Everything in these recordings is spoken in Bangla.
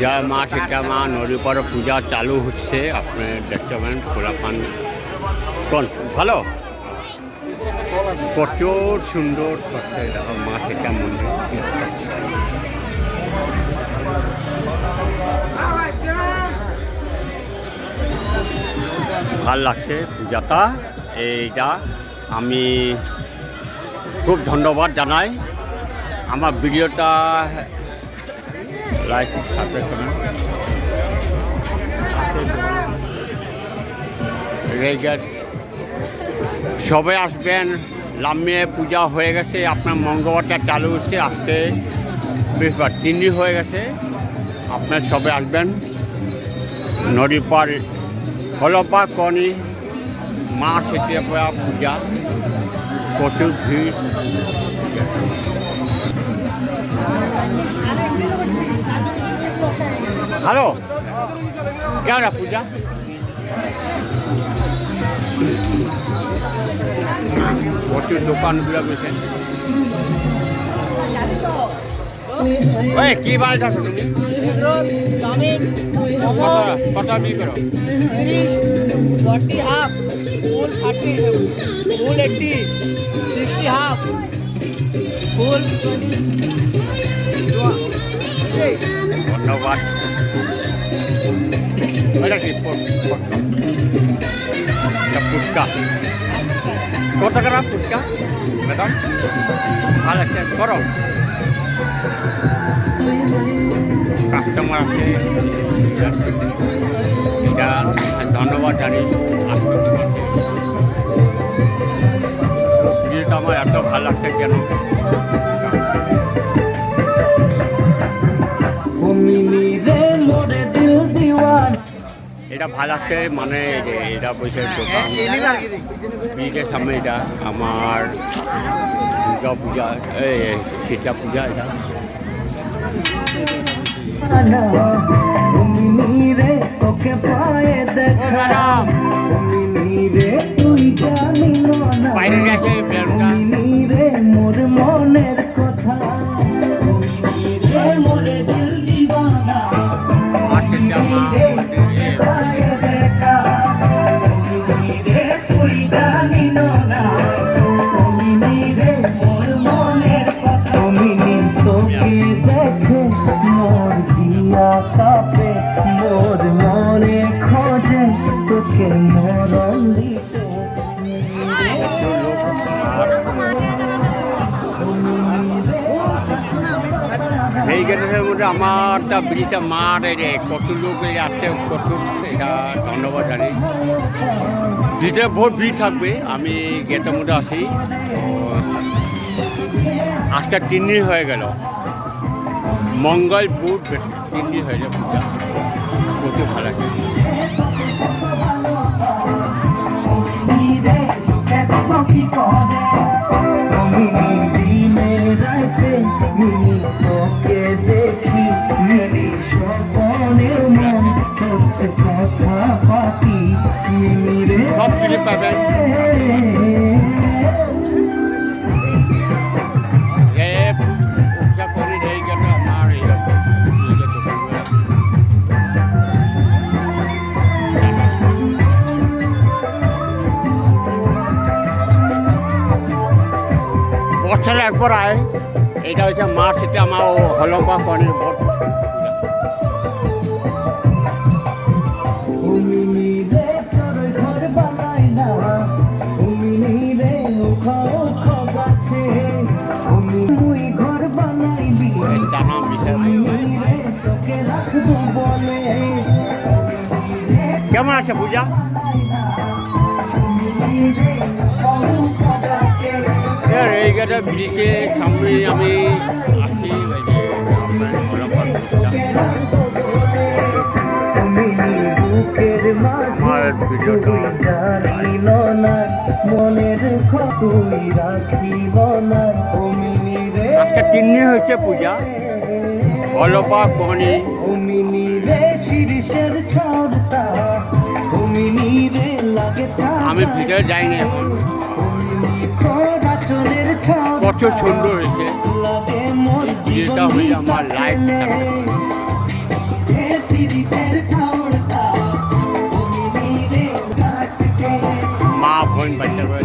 যা মা সেটা মা নদীর পরে পূজা চালু হচ্ছে, আপনি দেখতে পাবেন খোলাপান কোন ভালো প্রচুর সুন্দর করছে। দেখো মা সেটা মন্দির ভাল লাগছে পূজাটা। এইটা আমি খুব ধন্যবাদ জানাই। আমার ভিডিওটা লাইক সাবস্ক্রাইব করুন। সবাই আসবেন। লামিয়ে পূজা হয়ে গেছে, আপনার মঙ্গলবারটা চালু হচ্ছে, আজকে বৃহস্পতিবার 3 দিন হয়ে গেছে। আপনার সবাই আসবেন। নদীর পার হলপা কনি মা সেটিয়া পূজা, প্রচুর ভিড়। হ্যালো, কেমন পূজা? প্রচুর দোকানগুলো বেশি। কি বানাইছ তুমি? কটা বিক্রি করো? 40 হাফ, ফুল 30, ফুল 80, 60 হাফ, ফুল 20। ধন্যবাদ। ফুচকা কত টাকা ফুচকা ম্যাডাম? ভালো আছে, করো। কাস্টমার আছে, এটা ধন্যবাদ জানি। ভিডিওটা আমার এত ভালো লাগছে কেন, এটা ভালো লাগছে। মানে এটা বসে দোকান ব্রিজের সামনে, এটা আমার দুর্গা পূজা, সীতা পূজা। এটা বাইরে গেছে মোর মনের কথা মোর মনে খোঁজে তোকে মরণ দিতে। এই গেটের মধ্যে আমারটা ব্রিজটা মাঠ, রে কত লোক আছে, কত, এটা ধন্যবাদ জানি। ব্রিজে বহুত ভিড় থাকবে। আমি গেটের মধ্যে আসি, আজকে 3 দিন হয়ে গেল, মঙ্গল বুধ 3 দিন হয়ে যায় পূজা। প্রচুর ভালো লাগে। সব কিছু পাবেন। পূজা করে এই গেলে আমার বছরে একবার আয়। এটা হচ্ছে মাছ, এটা আমার হলপা কনের বট। কেমন আছে পূজা? এই গেটে ব্রিজের সামনে আমি আসছি। আমার ভিডিওটা আজকে 3 দিন হয়েছে পূজা। হলপা কনি আমি ভিতরে যাইনি এখন। কত সুন্দর হয়েছে। যেটা হইলে আমার লাইফ মা বোন বাচ্চা করে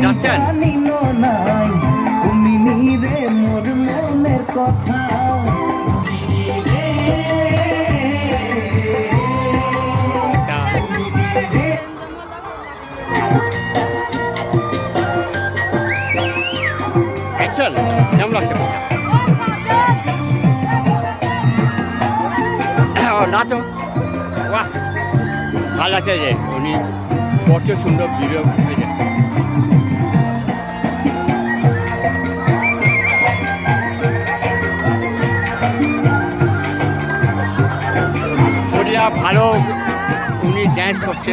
যাচ্ছেন কথা চল কেমন লাগছে নাচো বাহ ভালো আছে যে উনি কত সুন্দর ভিডিও করেছে। সরিয়া ভালো উনি ড্যান্স করছে,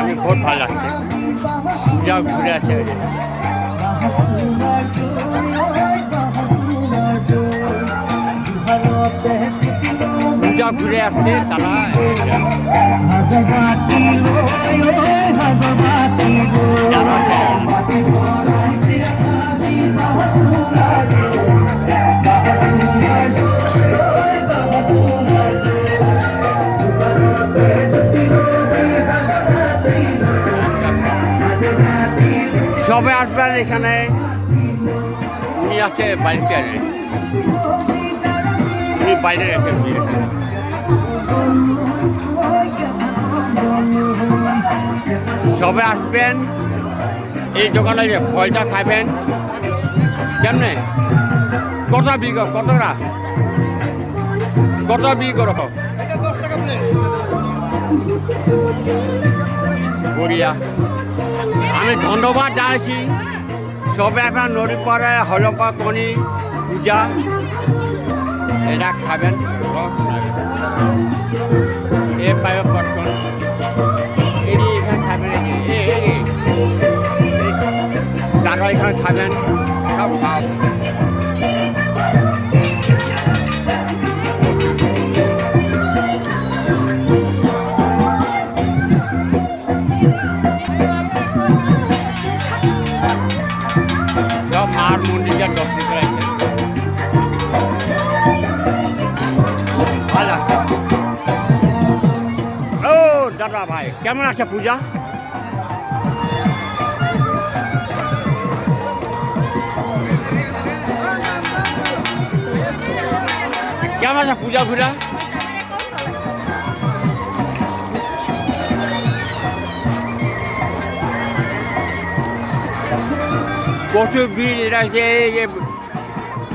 আমি খুব ভালো লাগছে। পূজা ঘুরে আছে পূজা ঘুরে আসছে তারা সবাই আসবেন এখানে। উনি আছে বাড়িতে, উনি বাইরে রেখে সবাই আসবেন এই দোকানে যে ফলটা খাবেন। কেমনে কটা বিঘা কতটা বিঘা রকম গড়িয়া। আমি ধন্যবাদ জানাচ্ছি সবাই আপনার নদীর পরে হলপা কনি পূজা এটা খাবেন। এ পায়ক পটকন এটি এখানে খাবেন, তারা এখানে খাবেন সব খাওয়া। সব মার মন্দিরটা দর্শন করাইছে ভালো আছে। ও দাদা ভাই কেমন আছে পূজা? কেমন আছে পূজা ঘুরা? কত ভিড় এটা যে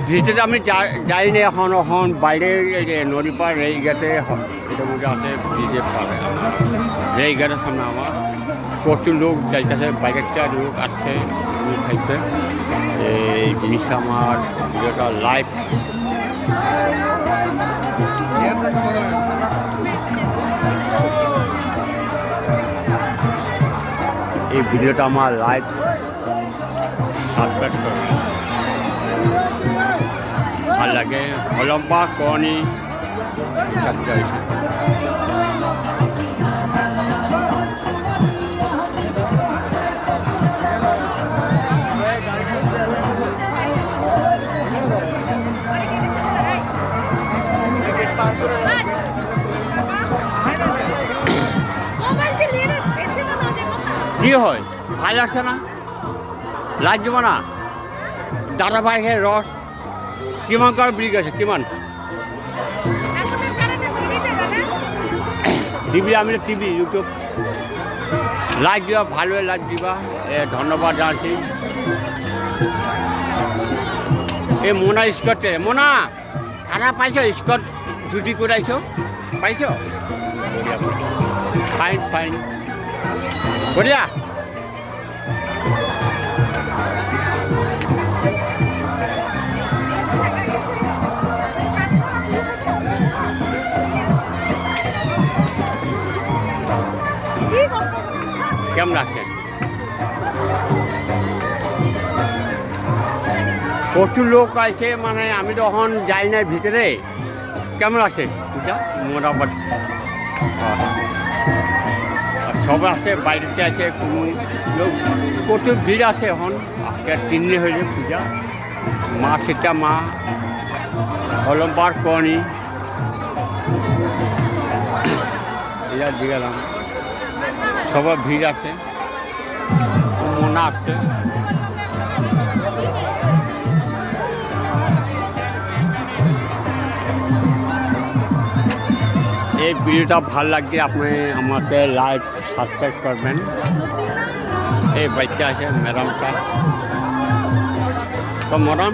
ভিতরে আমি যাইনি এখন বাইরে নদী পার রেইঘাটে এটা মধ্যে আছে ব্রিজের পারে রেইঘাটের সামনে আমার কত লোক যাইতেছে, বাইরেটা লোক আসছে খাইছে। এই জিনিসটা আমার ভিডিওটা লাইভ এই ভিডিওটা আমার লাইভ সাবস্ক্রাইব করবেন। ভাল লাগে হলম্বা কনি কি হয় ভাল লাগছে না? লাগবে না দাদা ভাই রস কিমান করে বিক্রি আছে? কিমান টিভি? আমি টিভি ইউটিউব লাইক দিবা, ভালো লাইক দিবা, ধন্যবাদ জানাচ্ছি। এই মোনা স্কট, মোনা খানা পাইছ? স্কট দুটি করাইছ পাইছ? ফাইন ফাইন বঢ়িয়া। কেমন লাগছে? প্রচুর লোক আছে, মানে আমি তখন যাই না ভিতরে। কেমন আছে পূজা? মোটামুটি সবাই আছে, বাইরেতে আছে, কোনো লোক প্রচুর ভিড় আছে এখন। আজকে 3 দিন হয়েছে পূজা। মা সীতা মা অলম্বার কর্ণী এরা দিয়ে গেলাম, সবাই ভিড় আছে, মনে আসছে। এই ভিডিওটা ভালো লাগছে, আপনি আমাকে লাইক সাবস্ক্রাইব করবেন। এই বাচ্চা আছে ম্যাডামটা, তো ম্যাডাম